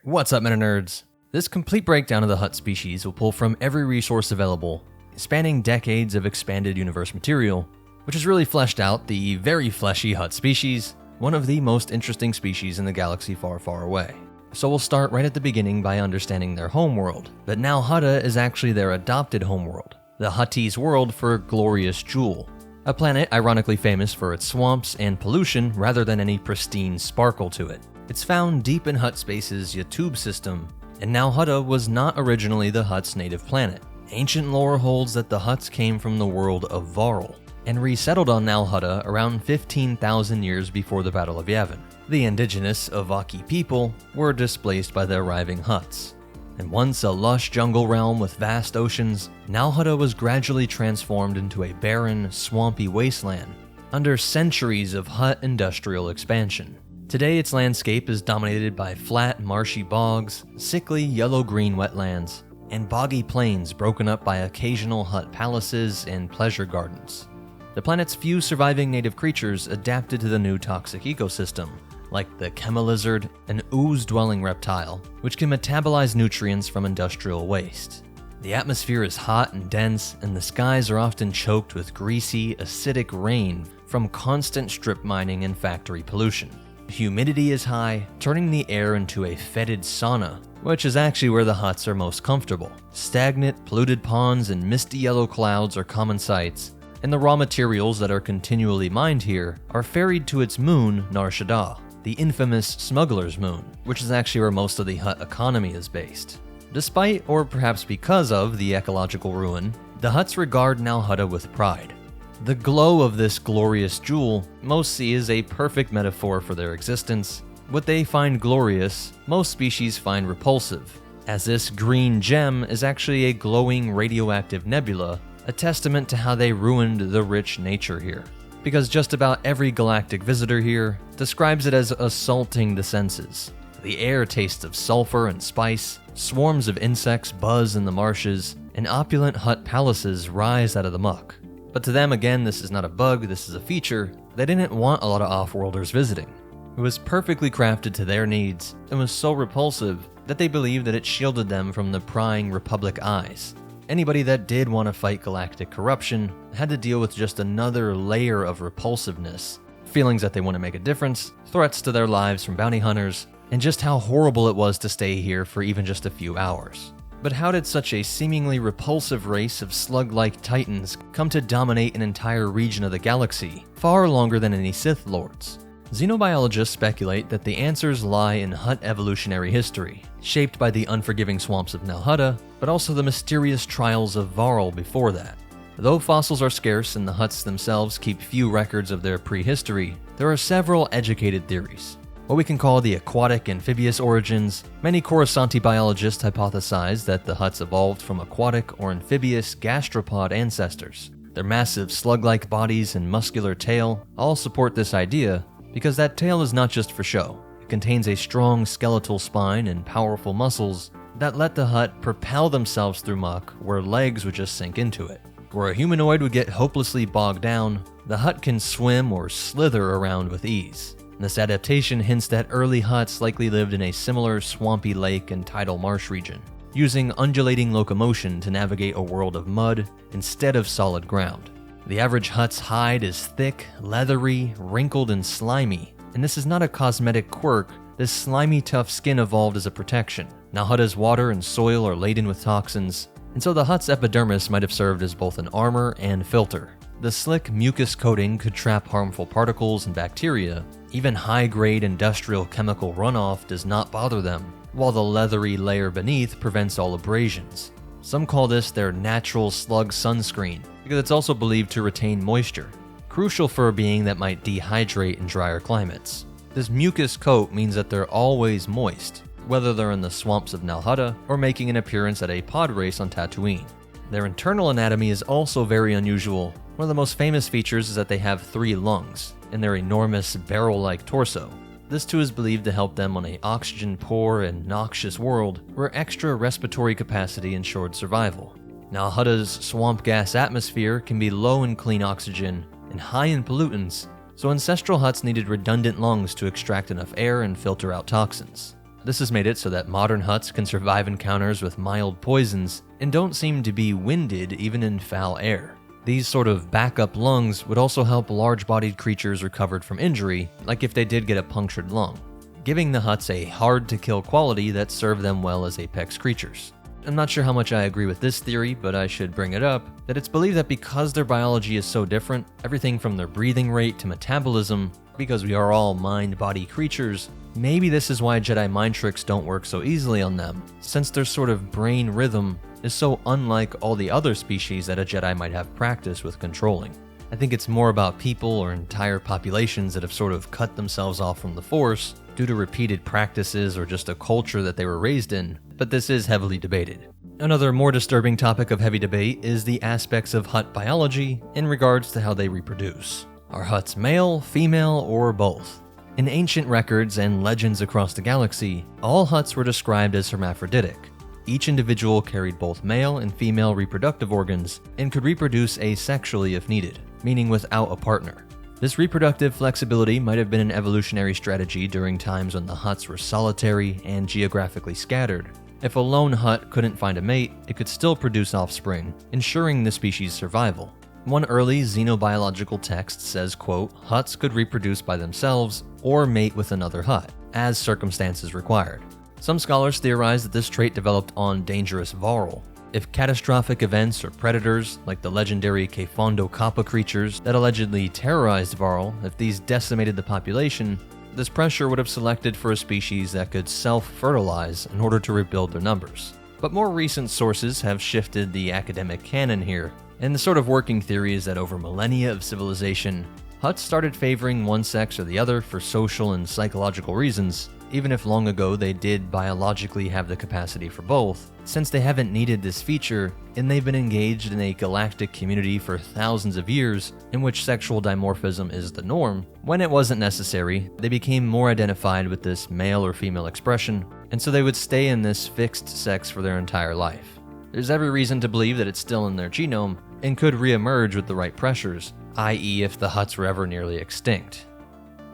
What's up, MetaNerdz? This complete breakdown of the Hutt species will pull from every resource available, spanning decades of expanded universe material, which has really fleshed out the very fleshy Hutt species, one of the most interesting species in the galaxy far, far away. So we'll start right at the beginning by understanding their homeworld, but now Hutta is actually their adopted homeworld, the Huttese world for Glorious Jewel, a planet ironically famous for its swamps and pollution rather than any pristine sparkle to it. It's found deep in Hutt Space's Yatub system, and now Hutta was not originally the Hutt's native planet. Ancient lore holds that the Hutts came from the world of Varl, and resettled on Nal Hutta around 15,000 years before the Battle of Yavin. The indigenous Avaki people were displaced by the arriving Hutts, and once a lush jungle realm with vast oceans, Nal Hutta was gradually transformed into a barren, swampy wasteland under centuries of Hutt industrial expansion. Today, its landscape is dominated by flat, marshy bogs, sickly yellow-green wetlands, and boggy plains broken up by occasional Hutt palaces and pleasure gardens. The planet's few surviving native creatures adapted to the new toxic ecosystem, like the chemalizard, an ooze-dwelling reptile, which can metabolize nutrients from industrial waste. The atmosphere is hot and dense, and the skies are often choked with greasy, acidic rain from constant strip mining and factory pollution. Humidity is high, turning the air into a fetid sauna, which is actually where the Hutts are most comfortable. Stagnant, polluted ponds and misty yellow clouds are common sights, and the raw materials that are continually mined here are ferried to its moon, Nar Shaddaa, the infamous smuggler's moon, which is actually where most of the Hutt economy is based. Despite, or perhaps because of, the ecological ruin, the Hutts regard Nal Hutta with pride. The glow of this glorious jewel most see as a perfect metaphor for their existence. What they find glorious, most species find repulsive, as this green gem is actually a glowing radioactive nebula, a testament to how they ruined the rich nature here. Because just about every galactic visitor here describes it as assaulting the senses. The air tastes of sulfur and spice, swarms of insects buzz in the marshes, and opulent Hutt palaces rise out of the muck. But to them, again, this is not a bug, this is a feature. They didn't want a lot of off-worlders visiting. It was perfectly crafted to their needs, and was so repulsive that they believed that it shielded them from the prying Republic eyes. Anybody that did want to fight galactic corruption had to deal with just another layer of repulsiveness, feelings that they want to make a difference, threats to their lives from bounty hunters, and just how horrible it was to stay here for even just a few hours. But how did such a seemingly repulsive race of slug-like titans come to dominate an entire region of the galaxy, far longer than any Sith Lords? Xenobiologists speculate that the answers lie in Hutt evolutionary history, shaped by the unforgiving swamps of Nal Hutta, but also the mysterious trials of Varl before that. Though fossils are scarce and the Hutts themselves keep few records of their prehistory, there are several educated theories. What we can call the aquatic amphibious origins, many Coruscanti biologists hypothesize that the Hutts evolved from aquatic or amphibious gastropod ancestors. Their massive slug-like bodies and muscular tail all support this idea, because that tail is not just for show. It contains a strong skeletal spine and powerful muscles that let the Hutt propel themselves through muck where legs would just sink into it. Where a humanoid would get hopelessly bogged down, the Hutt can swim or slither around with ease. This adaptation hints that early Hutts likely lived in a similar swampy lake and tidal marsh region, using undulating locomotion to navigate a world of mud instead of solid ground. The average Hutt's hide is thick, leathery, wrinkled, and slimy, and this is not a cosmetic quirk. This slimy, tough skin evolved as a protection. Nal Hutta's water and soil are laden with toxins, and so the Hutt's epidermis might have served as both an armor and filter. The slick mucus coating could trap harmful particles and bacteria. Even high-grade industrial chemical runoff does not bother them, while the leathery layer beneath prevents all abrasions. Some call this their natural slug sunscreen, because it's also believed to retain moisture, crucial for a being that might dehydrate in drier climates. This mucus coat means that they're always moist, whether they're in the swamps of Nal Hutta or making an appearance at a pod race on Tatooine. Their internal anatomy is also very unusual. One of the most famous features is that they have 3 lungs in their enormous barrel-like torso. This too is believed to help them on an oxygen-poor and noxious world where extra respiratory capacity ensured survival. Nal Hutta's swamp gas atmosphere can be low in clean oxygen and high in pollutants, so ancestral Hutts needed redundant lungs to extract enough air and filter out toxins. This has made it so that modern Hutts can survive encounters with mild poisons and don't seem to be winded even in foul air. These sort of backup lungs would also help large-bodied creatures recovered from injury, like if they did get a punctured lung, giving the Hutts a hard-to-kill quality that served them well as apex creatures. I'm not sure how much I agree with this theory, but I should bring it up, that it's believed that because their biology is so different, everything from their breathing rate to metabolism, because we are all mind-body creatures, maybe this is why Jedi mind tricks don't work so easily on them, since their sort of brain rhythm is so unlike all the other species that a Jedi might have practice with controlling. I think it's more about people or entire populations that have sort of cut themselves off from the Force due to repeated practices or just a culture that they were raised in, but this is heavily debated. Another more disturbing topic of heavy debate is the aspects of Hutt biology in regards to how they reproduce. Are Hutts male, female, or both? In ancient records and legends across the galaxy, all Hutts were described as hermaphroditic. Each individual carried both male and female reproductive organs and could reproduce asexually if needed, meaning without a partner. This reproductive flexibility might have been an evolutionary strategy during times when the Hutts were solitary and geographically scattered. If a lone Hutt couldn't find a mate, it could still produce offspring, ensuring the species' survival. One early xenobiological text says, quote, Hutts could reproduce by themselves or mate with another Hutt, as circumstances required. Some scholars theorize that this trait developed on dangerous Varl. If catastrophic events or predators, like the legendary Kefondo Kappa creatures that allegedly terrorized Varl, if these decimated the population, this pressure would have selected for a species that could self-fertilize in order to rebuild their numbers. But more recent sources have shifted the academic canon here, and the sort of working theory is that over millennia of civilization, Hutts started favoring one sex or the other for social and psychological reasons, even if long ago they did biologically have the capacity for both, since they haven't needed this feature, and they've been engaged in a galactic community for thousands of years in which sexual dimorphism is the norm. When it wasn't necessary, they became more identified with this male or female expression, and so they would stay in this fixed sex for their entire life. There's every reason to believe that it's still in their genome and could re-emerge with the right pressures, i.e. if the Hutts were ever nearly extinct.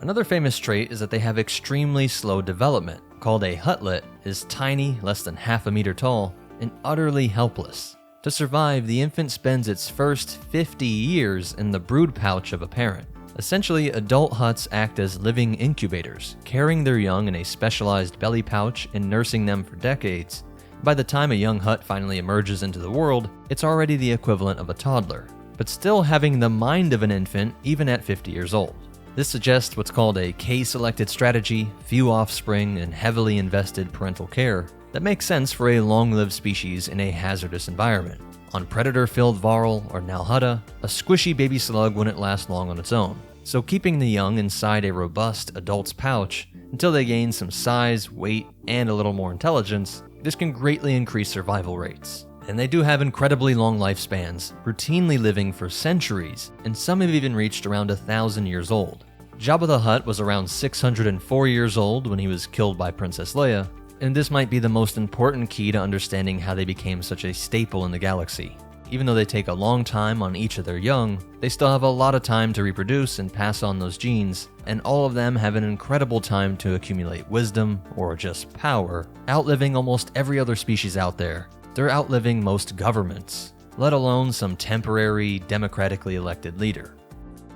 Another famous trait is that they have extremely slow development. Called a Huttlet, is tiny, less than half a meter tall, and utterly helpless. To survive, the infant spends its first 50 years in the brood pouch of a parent. Essentially, adult Hutts act as living incubators, carrying their young in a specialized belly pouch and nursing them for decades. By the time a young Hutt finally emerges into the world, it's already the equivalent of a toddler, but still having the mind of an infant even at 50 years old. This suggests what's called a K-selected strategy, few offspring, and heavily invested parental care that makes sense for a long-lived species in a hazardous environment. On predator-filled Varl or Nalhutta, a squishy baby slug wouldn't last long on its own, so keeping the young inside a robust adult's pouch until they gain some size, weight, and a little more intelligence, this can greatly increase survival rates. And they do have incredibly long lifespans, routinely living for centuries, and some have even reached around 1,000 years old. Jabba the Hutt was around 604 years old when he was killed by Princess Leia, and this might be the most important key to understanding how they became such a staple in the galaxy. Even though they take a long time on each of their young, they still have a lot of time to reproduce and pass on those genes, and all of them have an incredible time to accumulate wisdom, or just power, outliving almost every other species out there. They're outliving most governments, let alone some temporary, democratically elected leader.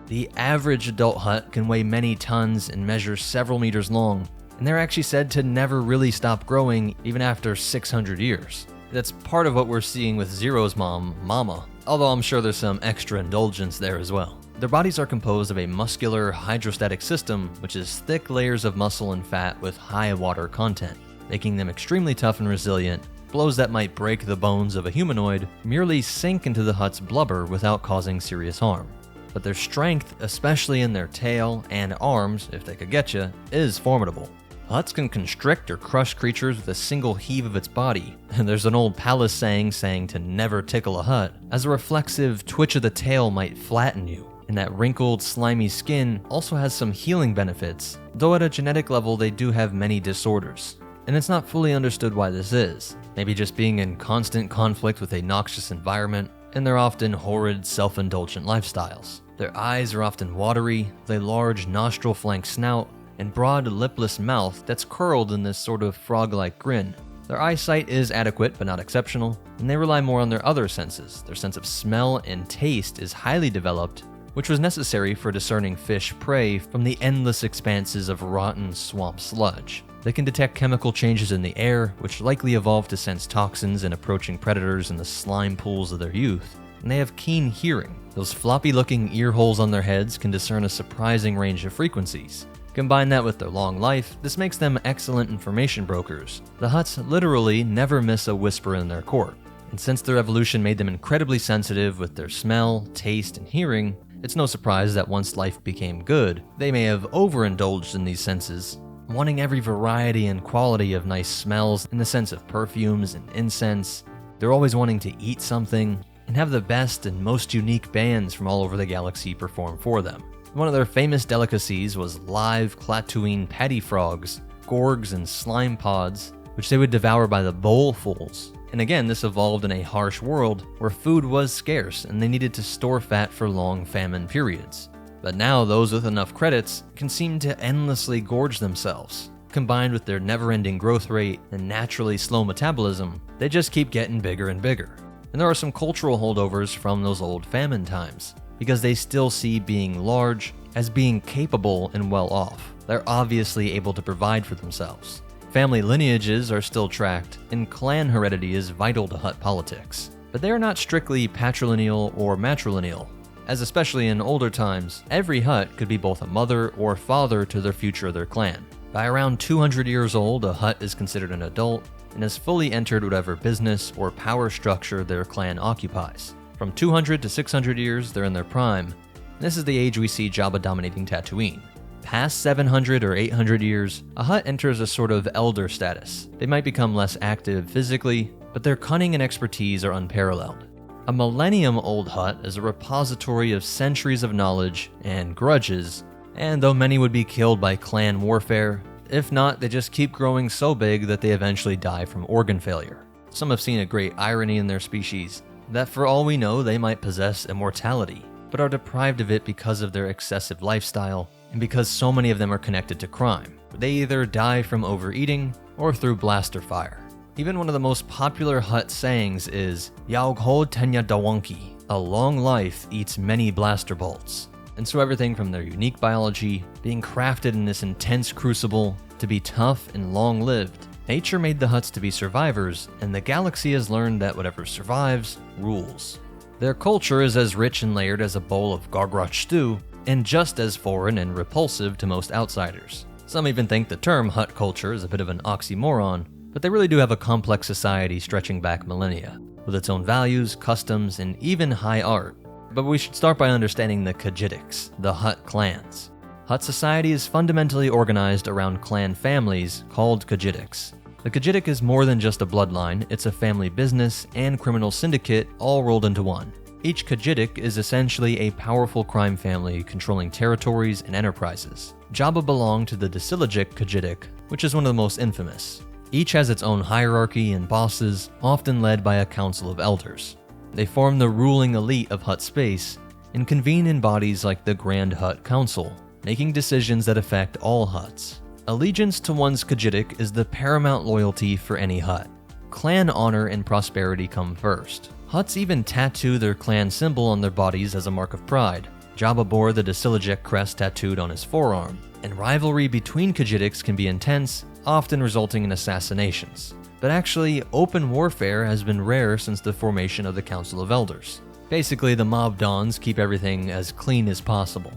The average adult Hutt can weigh many tons and measure several meters long, and they're actually said to never really stop growing even after 600 years. That's part of what we're seeing with Zero's mom, Mama, although I'm sure there's some extra indulgence there as well. Their bodies are composed of a muscular hydrostatic system, which is thick layers of muscle and fat with high water content, making them extremely tough and resilient. Blows that might break the bones of a humanoid merely sink into the Hutt's blubber without causing serious harm. But their strength, especially in their tail and arms, if they could get you, is formidable. Hutts can constrict or crush creatures with a single heave of its body, and there's an old palace saying to never tickle a Hutt, as a reflexive twitch of the tail might flatten you, and that wrinkled, slimy skin also has some healing benefits, though at a genetic level they do have many disorders. And it's not fully understood why this is. Maybe just being in constant conflict with a noxious environment, and their often horrid, self-indulgent lifestyles. Their eyes are often watery, with a large nostril-flanked snout, and broad, lipless mouth that's curled in this sort of frog-like grin. Their eyesight is adequate but not exceptional, and they rely more on their other senses. Their sense of smell and taste is highly developed, which was necessary for discerning fish prey from the endless expanses of rotten swamp sludge. They can detect chemical changes in the air, which likely evolved to sense toxins and approaching predators in the slime pools of their youth. And they have keen hearing. Those floppy-looking ear holes on their heads can discern a surprising range of frequencies. Combine that with their long life, this makes them excellent information brokers. The Hutts literally never miss a whisper in their court. And since their evolution made them incredibly sensitive with their smell, taste, and hearing, it's no surprise that once life became good, they may have overindulged in these senses, wanting every variety and quality of nice smells in the sense of perfumes and incense. They're always wanting to eat something, and have the best and most unique bands from all over the galaxy perform for them. One of their famous delicacies was live Klatooine patty frogs, gorgs, and slime pods, which they would devour by the bowlfuls. And again, this evolved in a harsh world where food was scarce and they needed to store fat for long famine periods. But now those with enough credits can seem to endlessly gorge themselves. Combined with their never-ending growth rate and naturally slow metabolism, they just keep getting bigger and bigger. And there are some cultural holdovers from those old famine times, because they still see being large as being capable and well off. They're obviously able to provide for themselves. Family lineages are still tracked, and clan heredity is vital to Hutt politics. But they are not strictly patrilineal or matrilineal, as especially in older times, every Hutt could be both a mother or father to their future of their clan. By around 200 years old, a Hutt is considered an adult and has fully entered whatever business or power structure their clan occupies. From 200 to 600 years, they're in their prime. This is the age we see Jabba dominating Tatooine. Past 700 or 800 years, a Hutt enters a sort of elder status. They might become less active physically, but their cunning and expertise are unparalleled. A millennium-old Hutt is a repository of centuries of knowledge and grudges, and though many would be killed by clan warfare, if not, they just keep growing so big that they eventually die from organ failure. Some have seen a great irony in their species, that for all we know they might possess immortality, but are deprived of it because of their excessive lifestyle, and because so many of them are connected to crime. They either die from overeating, or through blaster fire. Even one of the most popular Hutt sayings is, Yaug ho tenya dawanki, a long life eats many blaster bolts. And so everything from their unique biology, being crafted in this intense crucible, to be tough and long-lived, nature made the Hutts to be survivors, and the galaxy has learned that whatever survives, rules. Their culture is as rich and layered as a bowl of gargroch stew, and just as foreign and repulsive to most outsiders. Some even think the term Hutt culture is a bit of an oxymoron, but they really do have a complex society stretching back millennia, with its own values, customs, and even high art. But we should start by understanding the Khajiitics, the Hutt clans. Hutt society is fundamentally organized around clan families called Khajiitics. The Khajiitic is more than just a bloodline, it's a family business and criminal syndicate all rolled into one. Each Khajiitic is essentially a powerful crime family controlling territories and enterprises. Jabba belonged to the Disilagic Khajiitic, which is one of the most infamous. Each has its own hierarchy and bosses, often led by a council of elders. They form the ruling elite of Hutt space and convene in bodies like the Grand Hutt Council, making decisions that affect all Hutts. Allegiance to one's Khajiitic is the paramount loyalty for any Hutt. Clan honor and prosperity come first. Hutts even tattoo their clan symbol on their bodies as a mark of pride. Jabba bore the Disilagic crest tattooed on his forearm, and rivalry between Khajiitics can be intense, often resulting in assassinations. But actually, open warfare has been rare since the formation of the Council of Elders. Basically, the Mob Dons keep everything as clean as possible.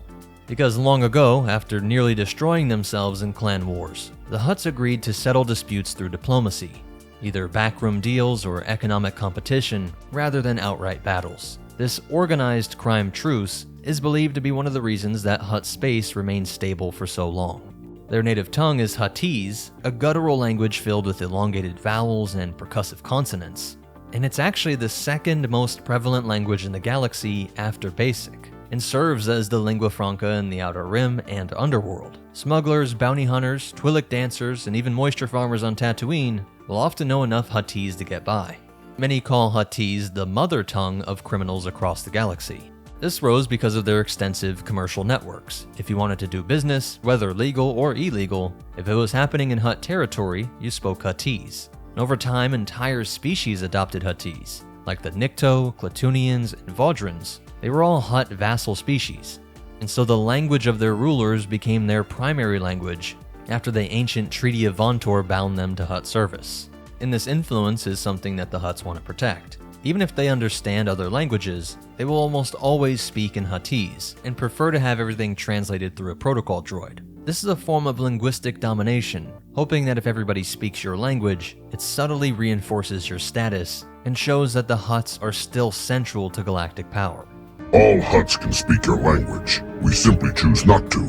Because long ago, after nearly destroying themselves in clan wars, the Hutts agreed to settle disputes through diplomacy, either backroom deals or economic competition, rather than outright battles. This organized crime truce is believed to be one of the reasons that Hutt space remained stable for so long. Their native tongue is Huttese, a guttural language filled with elongated vowels and percussive consonants, and it's actually the second most prevalent language in the galaxy after Basic, and serves as the lingua franca in the Outer Rim and Underworld. Smugglers, bounty hunters, Twi'lek dancers, and even moisture farmers on Tatooine will often know enough Huttese to get by. Many call Huttese the mother tongue of criminals across the galaxy. This rose because of their extensive commercial networks. If you wanted to do business, whether legal or illegal, if it was happening in Hutt territory, you spoke Huttese. And over time, entire species adopted Huttese, like the Nikto, Klatunians, and Vodrons. They were all Hutt vassal species, and so the language of their rulers became their primary language after the ancient Treaty of Vontor bound them to Hutt service. And this influence is something that the Hutts want to protect. Even if they understand other languages, they will almost always speak in Huttese and prefer to have everything translated through a protocol droid. This is a form of linguistic domination, hoping that if everybody speaks your language, it subtly reinforces your status and shows that the Hutts are still central to galactic power. All Hutts can speak your language. We simply choose not to.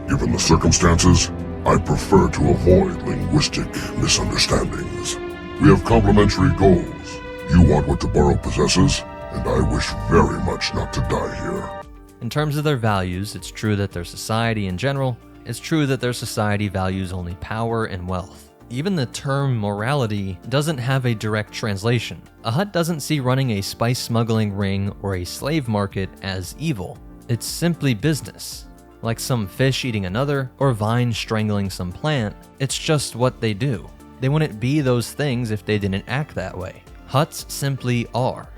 Given the circumstances, I prefer to avoid linguistic misunderstandings. We have complementary goals. You want what Tabaro possesses, and I wish very much not to die here. In terms of their values, it's true that their society in general, it's true that their society values only power and wealth. Even the term morality doesn't have a direct translation. A Hutt doesn't see running a spice smuggling ring or a slave market as evil. It's simply business. Like some fish eating another, or vine strangling some plant, it's just what they do. They wouldn't be those things if they didn't act that way. Hutts simply are.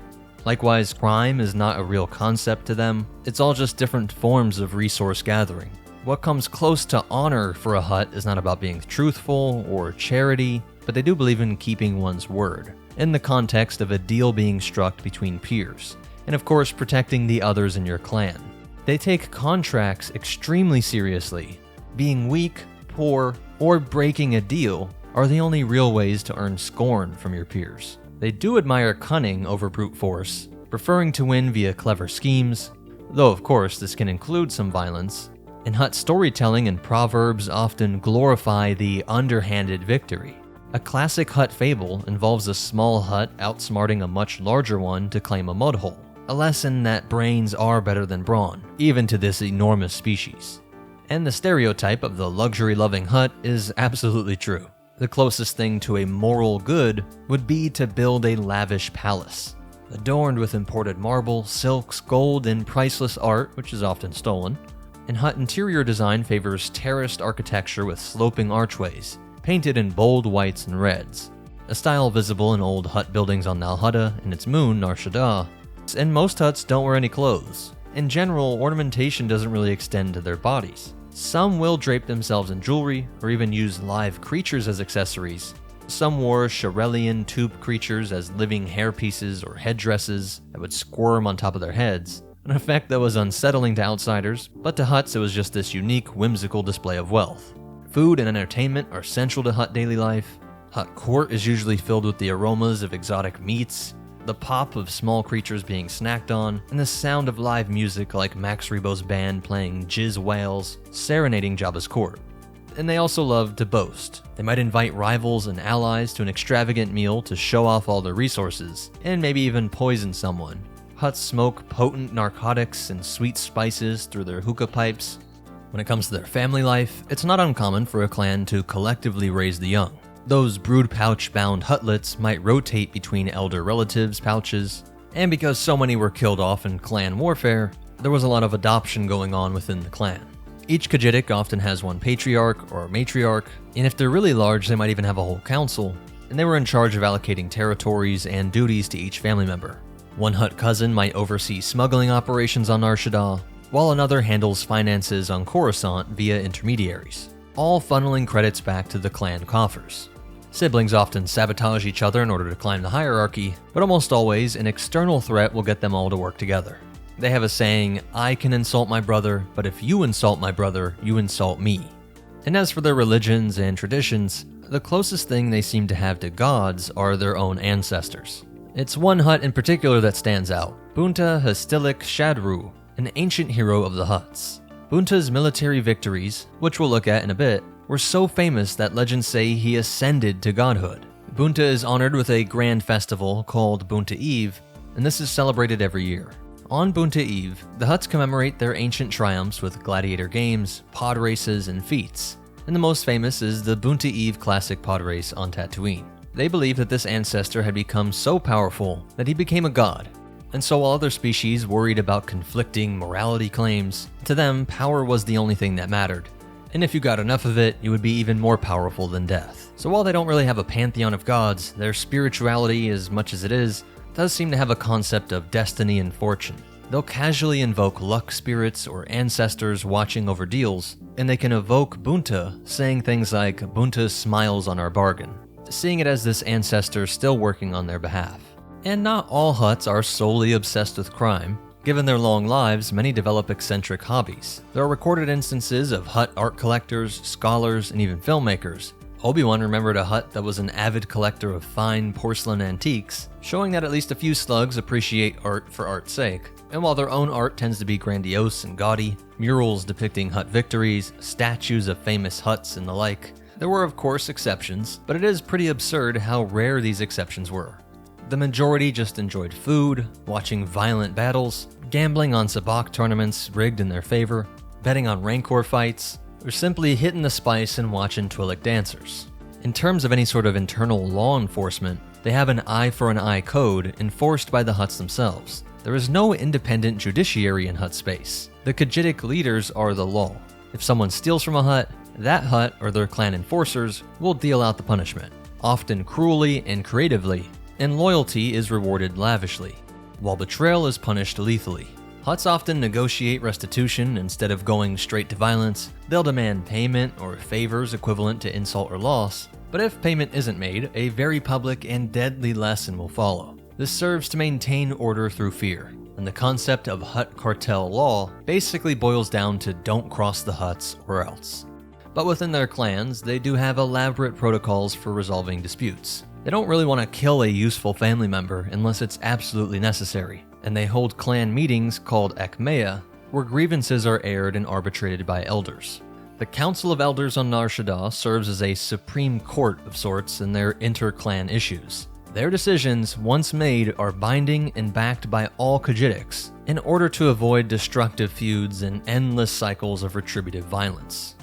Likewise, crime is not a real concept to them. It's all just different forms of resource gathering. What comes close to honor for a Hutt is not about being truthful or charity, but they do believe in keeping one's word, in the context of a deal being struck between peers, and of course protecting the others in your clan. They take contracts extremely seriously. Being weak, poor, or breaking a deal are the only real ways to earn scorn from your peers. They do admire cunning over brute force, preferring to win via clever schemes, though of course this can include some violence. In Hutt storytelling and proverbs often glorify the underhanded victory. A classic Hutt fable involves a small Hutt outsmarting a much larger one to claim a mudhole, a lesson that brains are better than brawn, even to this enormous species. And the stereotype of the luxury-loving Hutt is absolutely true. The closest thing to a moral good would be to build a lavish palace, adorned with imported marble, silks, gold, and priceless art, which is often stolen. And Hutt interior design favors terraced architecture with sloping archways, painted in bold whites and reds, a style visible in old Hutt buildings on Nal Hutta and its moon, Nar Shaddaa. And most Hutts don't wear any clothes. In general, ornamentation doesn't really extend to their bodies. Some will drape themselves in jewelry, or even use live creatures as accessories. Some wore Shirelian tube creatures as living hairpieces or headdresses that would squirm on top of their heads, an effect that was unsettling to outsiders, but to Hutts it was just this unique, whimsical display of wealth. Food and entertainment are central to Hutt daily life. Hutt court is usually filled with the aromas of exotic meats, the pop of small creatures being snacked on, and the sound of live music like Max Rebo's band playing Jizz Whales, serenading Jabba's court. And they also love to boast. They might invite rivals and allies to an extravagant meal to show off all their resources, and maybe even poison someone. Hutts smoke potent narcotics and sweet spices through their hookah pipes. When it comes to their family life, it's not uncommon for a clan to collectively raise the young. Those brood pouch-bound Huttlets might rotate between elder relatives' pouches, and because so many were killed off in clan warfare, there was a lot of adoption going on within the clan. Each Khajiitic often has one patriarch or matriarch, and if they're really large, they might even have a whole council, and they were in charge of allocating territories and duties to each family member. One Hutt cousin might oversee smuggling operations on Nar Shaddaa, while another handles finances on Coruscant via intermediaries, all funneling credits back to the clan coffers. Siblings often sabotage each other in order to climb the hierarchy, but almost always an external threat will get them all to work together. They have a saying, "I can insult my brother, but if you insult my brother, you insult me." And as for their religions and traditions, the closest thing they seem to have to gods are their own ancestors. It's one Hutt in particular that stands out, Bunta Hastilik Shadru, an ancient hero of the Hutts. Bunta's military victories, which we'll look at in a bit, were so famous that legends say he ascended to godhood. Bunta is honored with a grand festival called Bunta Eve, and this is celebrated every year. On Bunta Eve, the Hutts commemorate their ancient triumphs with gladiator games, pod races, and feats, and the most famous is the Bunta Eve Classic pod race on Tatooine. They believe that this ancestor had become so powerful that he became a god, And so while other species worried about conflicting morality claims, to them, power was the only thing that mattered. And if you got enough of it, you would be even more powerful than death. So while they don't really have a pantheon of gods, their spirituality, as much as it is, does seem to have a concept of destiny and fortune. They'll casually invoke luck spirits or ancestors watching over deals, and they can evoke Bunta, saying things like, "Bunta smiles on our bargain," seeing it as this ancestor still working on their behalf. And not all Hutts are solely obsessed with crime. Given their long lives, many develop eccentric hobbies. There are recorded instances of Hutt art collectors, scholars, and even filmmakers. Obi-Wan remembered a Hutt that was an avid collector of fine porcelain antiques, showing that at least a few slugs appreciate art for art's sake. And while their own art tends to be grandiose and gaudy, murals depicting Hutt victories, statues of famous Hutts, and the like, there were of course exceptions, but it is pretty absurd how rare these exceptions were. The majority just enjoyed food, watching violent battles, gambling on sabacc tournaments rigged in their favor, betting on rancor fights, or simply hitting the spice and watching Twi'lek dancers. In terms of any sort of internal law enforcement, they have an eye for an eye code enforced by the Hutts themselves. There is no independent judiciary in Hutt space. The Khajiitic leaders are the law. If someone steals from a Hutt, that Hutt or their clan enforcers will deal out the punishment, often cruelly and creatively, and loyalty is rewarded lavishly, while betrayal is punished lethally. Hutts often negotiate restitution instead of going straight to violence. They'll demand payment or favors equivalent to insult or loss, but if payment isn't made, a very public and deadly lesson will follow. This serves to maintain order through fear, and the concept of Hutt cartel law basically boils down to don't cross the Hutts or else. But within their clans, they do have elaborate protocols for resolving disputes. They don't really want to kill a useful family member unless it's absolutely necessary, and they hold clan meetings called Ekmea, where grievances are aired and arbitrated by elders. The Council of Elders on Nar Shaddaa serves as a supreme court of sorts in their inter-clan issues. Their decisions, once made, are binding and backed by all Khajiitics, in order to avoid destructive feuds and endless cycles of retributive violence.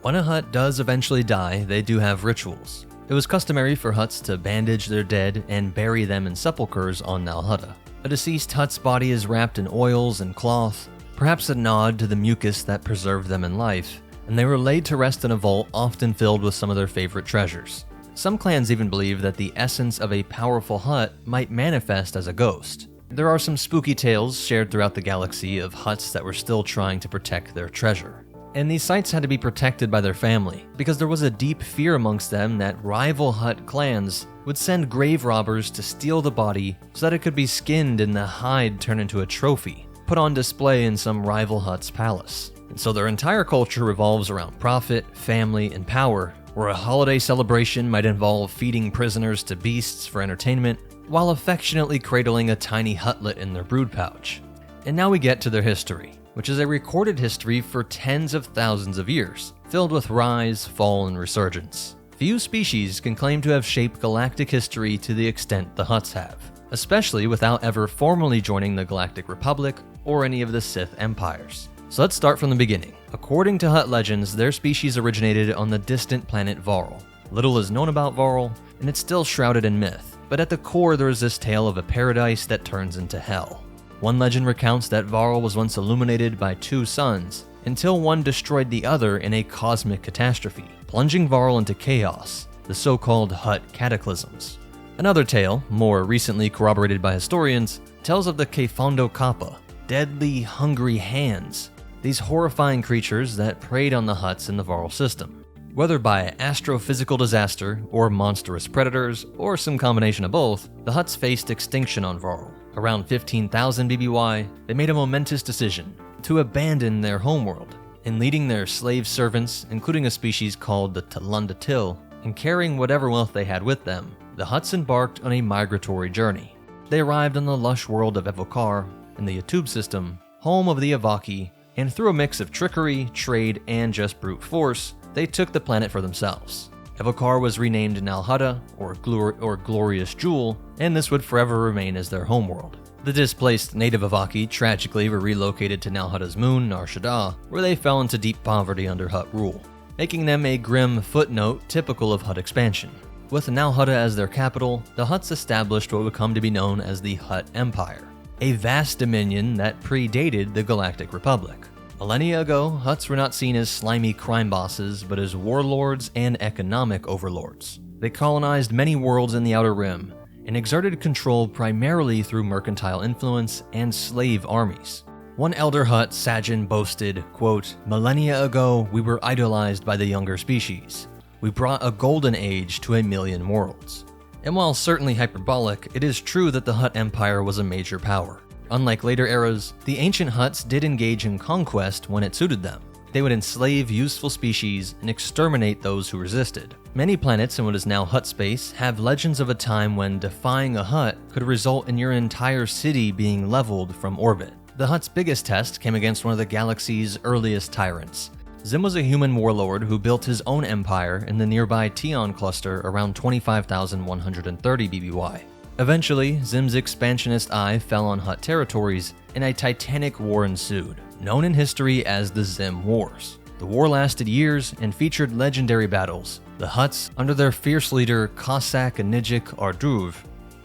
When a Hutt does eventually die, they do have rituals. It was customary for Hutts to bandage their dead and bury them in sepulchres on Nal Hutta. A deceased Hutt's body is wrapped in oils and cloth, perhaps a nod to the mucus that preserved them in life, and they were laid to rest in a vault often filled with some of their favorite treasures. Some clans even believe that the essence of a powerful Hutt might manifest as a ghost. There are some spooky tales shared throughout the galaxy of Hutts that were still trying to protect their treasure. And these sites had to be protected by their family, because there was a deep fear amongst them that rival Hutt clans would send grave robbers to steal the body so that it could be skinned and the hide turned into a trophy, put on display in some rival Hutt's palace. And so their entire culture revolves around profit, family, and power, where a holiday celebration might involve feeding prisoners to beasts for entertainment, while affectionately cradling a tiny Huttlet in their brood pouch. And now we get to their history, which is a recorded history for tens of thousands of years, filled with rise, fall, and resurgence. Few species can claim to have shaped galactic history to the extent the Hutts have, especially without ever formally joining the Galactic Republic or any of the Sith empires. So let's start from the beginning. According to Hutt legends, their species originated on the distant planet Varl. Little is known about Varl, and it's still shrouded in myth, but at the core there is this tale of a paradise that turns into hell. One legend recounts that Varl was once illuminated by two suns, until one destroyed the other in a cosmic catastrophe, plunging Varl into chaos, the so-called Hutt cataclysms. Another tale, more recently corroborated by historians, tells of the Kefondo Kappa, deadly, hungry hands, these horrifying creatures that preyed on the Hutts in the Varl system. Whether by astrophysical disaster, or monstrous predators, or some combination of both, the Hutts faced extinction on Varl. Around 15,000 BBY, they made a momentous decision to abandon their homeworld, and leading their slave servants, including a species called the Talunda Til, and carrying whatever wealth they had with them, the Hutts embarked on a migratory journey. They arrived on the lush world of Evokar, in the Yatub system, home of the Avaki, and through a mix of trickery, trade, and just brute force, they took the planet for themselves. Evokar was renamed Nal Hutta, or Glorious Jewel, and this would forever remain as their homeworld. The displaced native Avaki tragically were relocated to Nal Hutta's moon, Nar Shaddaa, where they fell into deep poverty under Hutt rule, making them a grim footnote typical of Hutt expansion. With Nal Hutta as their capital, the Hutts established what would come to be known as the Hutt Empire. a vast dominion that predated the Galactic Republic. Millennia ago, Hutts were not seen as slimy crime bosses, but as warlords and economic overlords. They colonized many worlds in the Outer Rim, and exerted control primarily through mercantile influence and slave armies. One elder Hutt, Sajin, boasted, quote, "Millennia ago, we were idolized by the younger species. We brought a golden age to 1,000,000 worlds." And while certainly hyperbolic, it is true that the Hutt Empire was a major power. Unlike later eras, the ancient Hutts did engage in conquest when it suited them. They would enslave useful species and exterminate those who resisted. Many planets in what is now Hutt space have legends of a time when defying a Hutt could result in your entire city being leveled from orbit. The Hutt's biggest test came against one of the galaxy's earliest tyrants. Zim was a human warlord who built his own empire in the nearby Tion cluster around 25,130 BBY. Eventually, Zim's expansionist eye fell on Hutt territories, and a titanic war ensued, known in history as the Zim Wars. The war lasted years and featured legendary battles. The Hutts, under their fierce leader Cossack Nijik Arduv,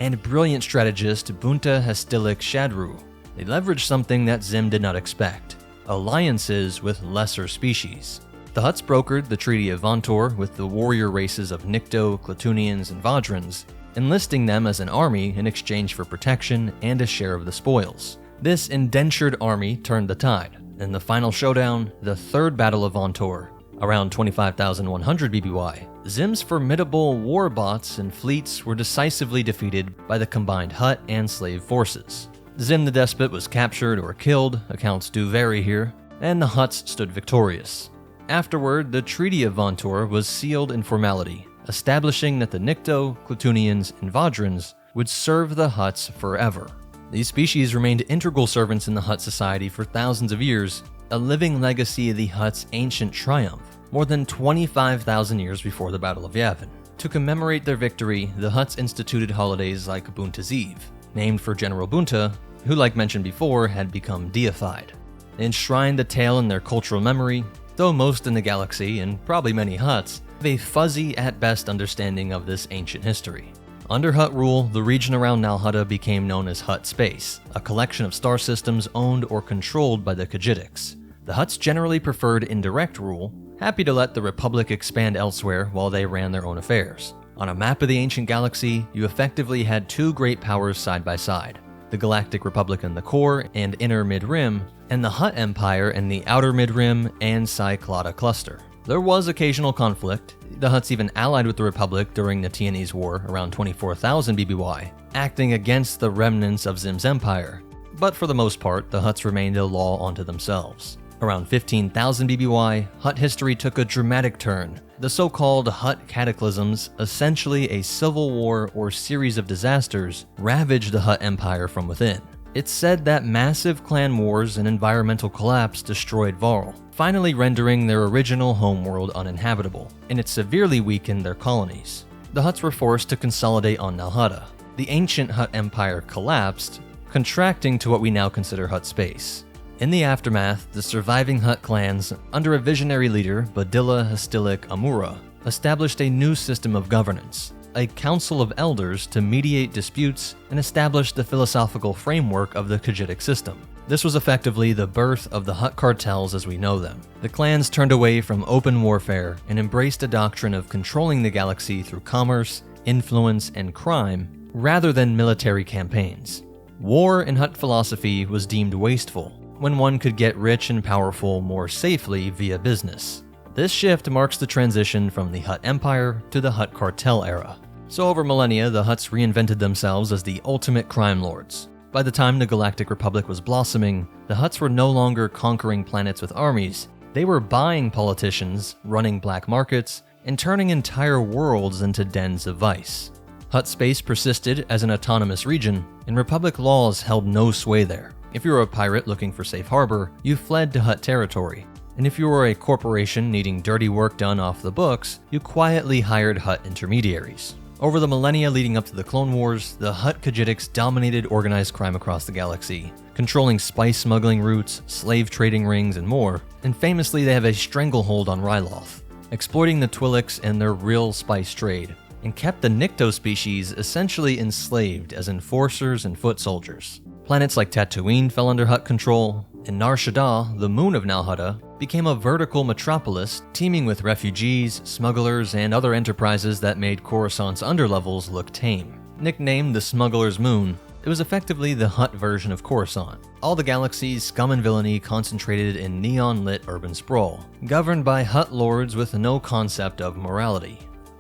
and brilliant strategist Bunta Hastilik Shadru. They leveraged something that Zim did not expect: alliances with lesser species. The Hutts brokered the Treaty of Vontor with the warrior races of Nikto, Klatunians, and Vadrans, enlisting them as an army in exchange for protection and a share of the spoils. This indentured army turned the tide. In the final showdown, the Third Battle of Vontor, around 25,100 BBY, Zim's formidable war bots and fleets were decisively defeated by the combined Hutt and slave forces. Zim the Despot was captured or killed, accounts do vary here, and the Hutts stood victorious. Afterward, the Treaty of Vontor was sealed in formality, establishing that the Nikto, Klatunians, and Vadrans would serve the Hutts forever. These species remained integral servants in the Hutt society for thousands of years, a living legacy of the Hutt's ancient triumph, more than 25,000 years before the Battle of Yavin. To commemorate their victory, the Hutts instituted holidays like Bunta's Eve, named for General Bunta, who, like mentioned before, had become deified. They enshrined the tale in their cultural memory, though most in the galaxy, and probably many Hutts, have a fuzzy at best understanding of this ancient history. Under Hutt rule, the region around Nal Hutta became known as Hutt Space, a collection of star systems owned or controlled by the Khajiitics. The Hutts generally preferred indirect rule, happy to let the Republic expand elsewhere while they ran their own affairs. On a map of the ancient galaxy, you effectively had two great powers side by side: the Galactic Republic in the core and inner mid-rim, and the Hutt Empire in the outer mid-rim and Cycloda cluster. There was occasional conflict. The Hutts even allied with the Republic during the Tianese War around 24,000 BBY, acting against the remnants of Zim's empire. But for the most part, the Hutts remained a law unto themselves. Around 15,000 BBY, Hutt history took a dramatic turn. The so-called Hutt cataclysms, essentially a civil war or series of disasters, ravaged the Hutt Empire from within. It's said that massive clan wars and environmental collapse destroyed Varl, finally rendering their original homeworld uninhabitable, and it severely weakened their colonies. The Hutts were forced to consolidate on Nal Hutta. The ancient Hutt Empire collapsed, contracting to what we now consider Hutt space. In the aftermath, the surviving Hutt clans, under a visionary leader, Badilla Hastilik Amura, established a new system of governance, a council of elders to mediate disputes and establish the philosophical framework of the Khajiitic system. This was effectively the birth of the Hutt cartels as we know them. The clans turned away from open warfare and embraced a doctrine of controlling the galaxy through commerce, influence, and crime, rather than military campaigns. War in Hutt philosophy was deemed wasteful, when one could get rich and powerful more safely via business. This shift marks the transition from the Hutt Empire to the Hutt Cartel era. So over millennia, the Hutts reinvented themselves as the ultimate crime lords. By the time the Galactic Republic was blossoming, the Hutts were no longer conquering planets with armies. They were buying politicians, running black markets, and turning entire worlds into dens of vice. Hutt space persisted as an autonomous region, and Republic laws held no sway there. If you were a pirate looking for safe harbor, you fled to Hutt territory. And if you were a corporation needing dirty work done off the books, you quietly hired Hutt intermediaries. Over the millennia leading up to the Clone Wars, the Hutt Khajiitics dominated organized crime across the galaxy, controlling spice smuggling routes, slave trading rings, and more, and famously they have a stranglehold on Ryloth, exploiting the Twi'leks and their real spice trade, and kept the Nikto species essentially enslaved as enforcers and foot soldiers. Planets like Tatooine fell under Hutt control, and Nar Shaddaa, the moon of Nal Hutta, became a vertical metropolis teeming with refugees, smugglers, and other enterprises that made Coruscant's underlevels look tame. Nicknamed the Smuggler's Moon, it was effectively the Hutt version of Coruscant. All the galaxy's scum and villainy concentrated in neon-lit urban sprawl, governed by Hutt lords with no concept of morality.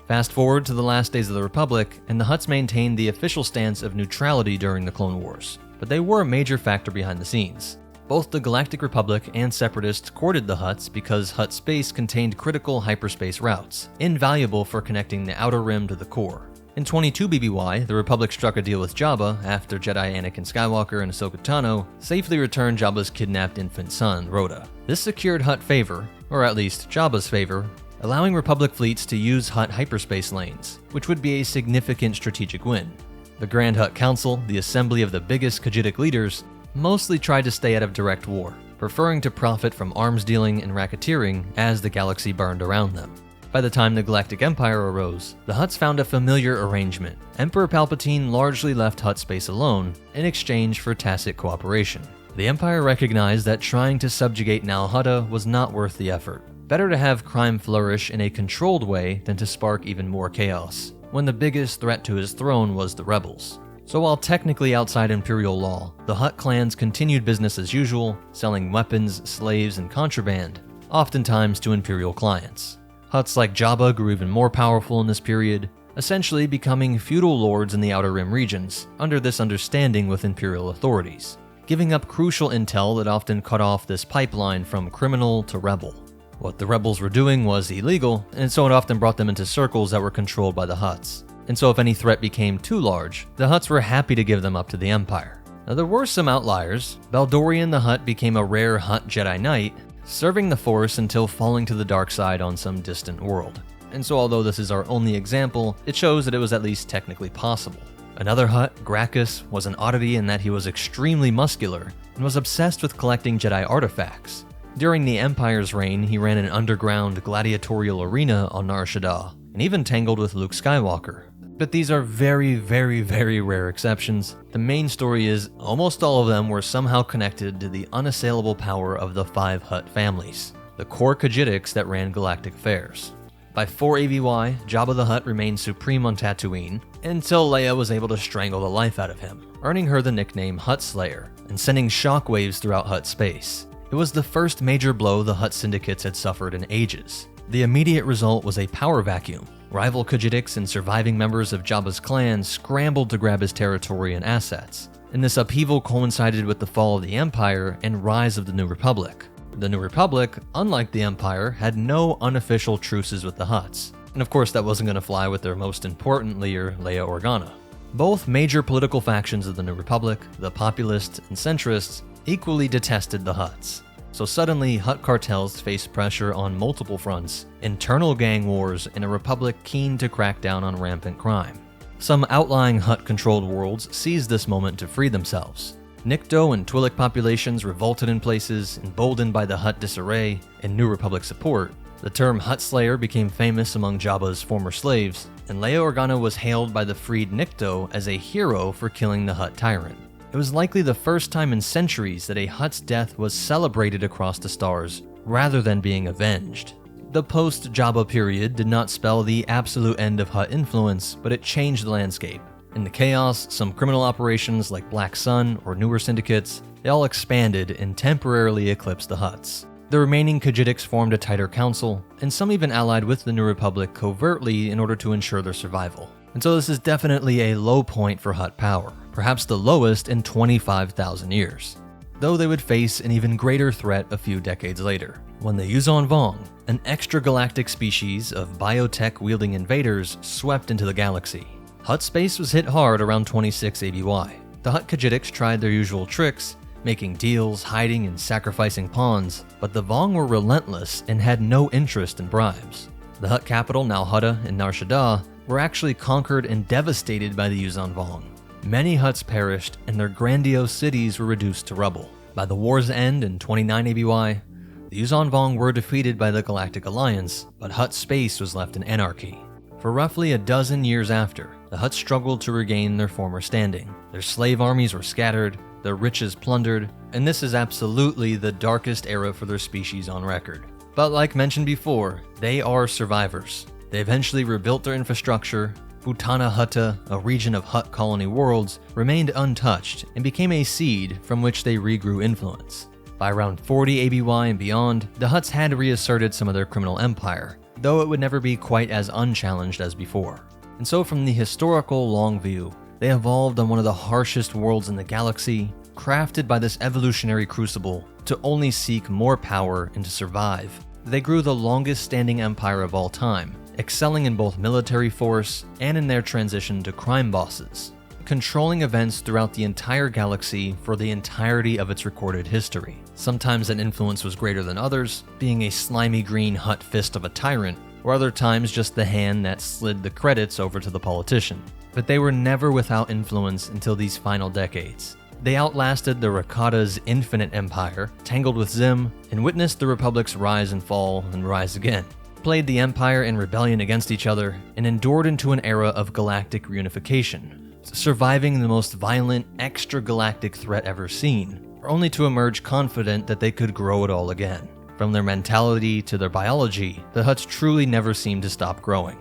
Fast forward to the last days of the Republic, and the Hutts maintained the official stance of neutrality during the Clone Wars, but they were a major factor behind the scenes. Both the Galactic Republic and Separatists courted the Hutts because Hutt space contained critical hyperspace routes, invaluable for connecting the Outer Rim to the core. In 22 BBY, the Republic struck a deal with Jabba after Jedi Anakin Skywalker and Ahsoka Tano safely returned Jabba's kidnapped infant son, Rhoda. This secured Hutt favor, or at least Jabba's favor, allowing Republic fleets to use Hutt hyperspace lanes, which would be a significant strategic win. The Grand Hutt Council, the assembly of the biggest Khajiitic leaders, mostly tried to stay out of direct war, preferring to profit from arms dealing and racketeering as the galaxy burned around them. By the time the Galactic Empire arose, the Hutts found a familiar arrangement. Emperor Palpatine largely left Hutt space alone in exchange for tacit cooperation. The Empire recognized that trying to subjugate Nal Hutta was not worth the effort. Better to have crime flourish in a controlled way than to spark even more chaos, when the biggest threat to his throne was the rebels. So while technically outside Imperial law, the Hutt clans continued business as usual, selling weapons, slaves, and contraband, oftentimes to Imperial clients. Hutts like Jabba grew even more powerful in this period, essentially becoming feudal lords in the Outer Rim regions, under this understanding with Imperial authorities, giving up crucial intel that often cut off this pipeline from criminal to rebel. What the rebels were doing was illegal, and so it often brought them into circles that were controlled by the Hutts. And so if any threat became too large, the Hutts were happy to give them up to the Empire. Now there were some outliers. Baldorian the Hutt became a rare Hutt Jedi Knight, serving the Force until falling to the dark side on some distant world. And so although this is our only example, it shows that it was at least technically possible. Another Hutt, Gracchus, was an oddity in that he was extremely muscular and was obsessed with collecting Jedi artifacts. During the Empire's reign, he ran an underground gladiatorial arena on Nar Shaddaa, and even tangled with Luke Skywalker. But these are very, very, very rare exceptions. The main story is almost all of them were somehow connected to the unassailable power of the 5 Hutt families, the core Khajiitics that ran galactic affairs. By 4 AVY, Jabba the Hutt remained supreme on Tatooine, until Leia was able to strangle the life out of him, earning her the nickname Hutt Slayer, and sending shockwaves throughout Hutt space. It was the first major blow the Hutt syndicates had suffered in ages. The immediate result was a power vacuum. Rival Khajiitics and surviving members of Jabba's clan scrambled to grab his territory and assets, and this upheaval coincided with the fall of the Empire and rise of the New Republic. The New Republic, unlike the Empire, had no unofficial truces with the Hutts, and of course that wasn't going to fly with their most important leader, Leia Organa. Both major political factions of the New Republic, the Populists and Centrists, equally detested the Hutts. So suddenly, Hutt cartels faced pressure on multiple fronts, internal gang wars, and a republic keen to crack down on rampant crime. Some outlying Hutt-controlled worlds seized this moment to free themselves. Nikto and Twi'lek populations revolted in places, emboldened by the Hutt disarray and New Republic support. The term Hutt Slayer became famous among Jabba's former slaves, and Leia Organa was hailed by the freed Nikto as a hero for killing the Hutt tyrant. It was likely the first time in centuries that a Hutt's death was celebrated across the stars, rather than being avenged. The post-Jabba period did not spell the absolute end of Hutt influence, but it changed the landscape. In the chaos, some criminal operations like Black Sun or newer syndicates, they all expanded and temporarily eclipsed the Hutts. The remaining Khajiitics formed a tighter council, and some even allied with the New Republic covertly in order to ensure their survival. And so this is definitely a low point for Hutt power, perhaps the lowest in 25,000 years. Though they would face an even greater threat a few decades later, when the Yuuzhan Vong, an extragalactic species of biotech-wielding invaders, swept into the galaxy. Hutt space was hit hard around 26 ABY. The Hutt Khajiitics tried their usual tricks, making deals, hiding, and sacrificing pawns, but the Vong were relentless and had no interest in bribes. The Hutt capital, Nal Hutta and Nar Shaddaa, were actually conquered and devastated by the Yuuzhan Vong. Many Hutts perished, and their grandiose cities were reduced to rubble. By the war's end in 29 ABY, the Yuuzhan Vong were defeated by the Galactic Alliance, but Hutt space was left in anarchy. For roughly a dozen years after, the Hutt struggled to regain their former standing. Their slave armies were scattered, their riches plundered, and this is absolutely the darkest era for their species on record. But like mentioned before, they are survivors. They eventually rebuilt their infrastructure. Butana Hutta, a region of Hutt colony worlds, remained untouched and became a seed from which they regrew influence. By around 40 ABY and beyond, the Hutts had reasserted some of their criminal empire, though it would never be quite as unchallenged as before. And so from the historical long view, they evolved on one of the harshest worlds in the galaxy, crafted by this evolutionary crucible to only seek more power and to survive. They grew the longest standing empire of all time, excelling in both military force and in their transition to crime bosses, controlling events throughout the entire galaxy for the entirety of its recorded history. Sometimes that influence was greater than others, being a slimy green Hutt fist of a tyrant, or other times just the hand that slid the credits over to the politician. But they were never without influence until these final decades. They outlasted the Rakata's infinite empire, tangled with Zim, and witnessed the Republic's rise and fall and rise again, played the Empire and Rebellion against each other, and endured into an era of galactic reunification, surviving the most violent extragalactic threat ever seen, only to emerge confident that they could grow it all again. From their mentality to their biology, the Hutts truly never seemed to stop growing.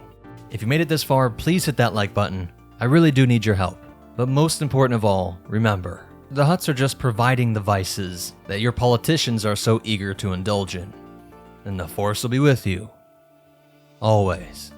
If you made it this far, please hit that like button. I really do need your help. But most important of all, remember, the Hutts are just providing the vices that your politicians are so eager to indulge in. And the Force will be with you. Always.